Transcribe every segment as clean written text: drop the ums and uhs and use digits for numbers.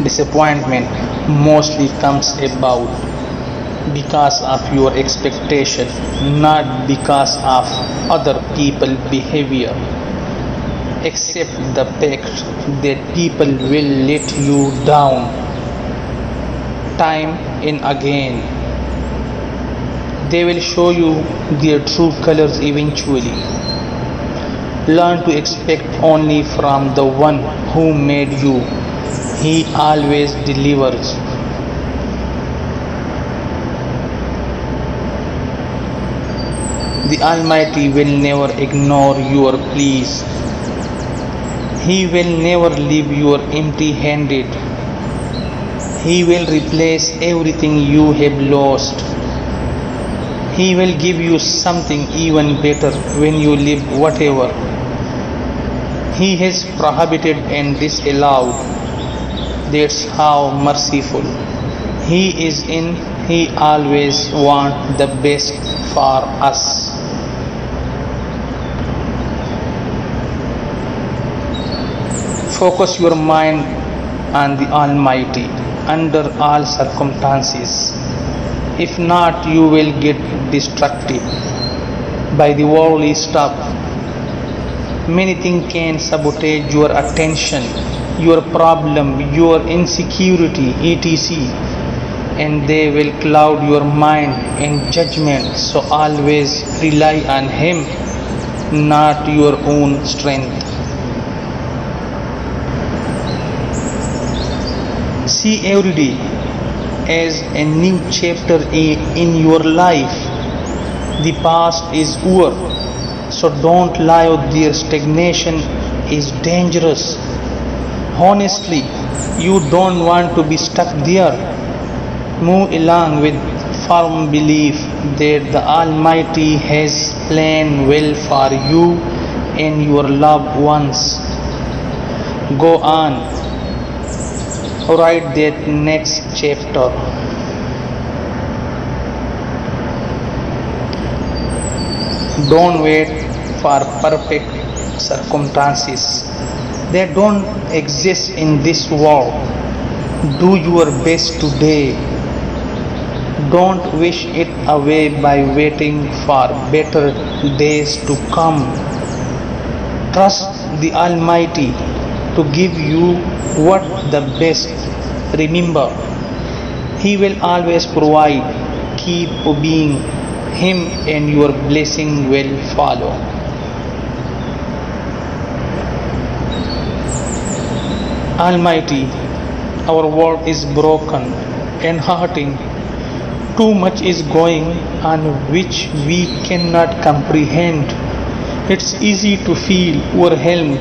disappointment mostly comes about because of your expectation, not because of other people's behavior. Accept the fact that people will let you down time and again. They will show you their true colors eventually. Learn to expect only from the one who made you. He always delivers. The Almighty will never ignore your pleas. He will never leave you empty handed. He will replace everything you have lost. He will give you something even better when you leave whatever He has prohibited and disallowed. That's how merciful He is in. He always wants the best for us. Focus your mind on the Almighty under all circumstances. If not, you will get distracted by the worldly stuff. Many things can sabotage your attention, your problem, your insecurity, etc. And they will cloud your mind and judgment. So always rely on Him, not your own strength. See every day as a new chapter in your life. The past is over, so don't lie out there. Stagnation is dangerous. Honestly, you don't want to be stuck there. Move along with firm belief that the Almighty has planned well for you and your loved ones. Go on. Write that next chapter. Don't wait for perfect circumstances. They don't exist in this world. Do your best today. Don't wish it away by waiting for better days to come. Trust the Almighty to give you what the best. Remember, He will always provide. Keep obeying Him and your blessing will follow. Almighty, our world is broken and hurting. Too much is going on which we cannot comprehend. It's easy to feel overwhelmed.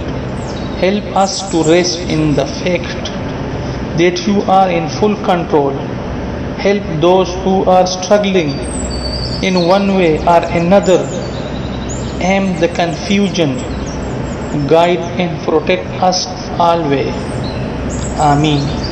Help us to rest in the fact that You are in full control. Help those who are struggling in one way or another. End the confusion. Guide and protect us always. Ameen.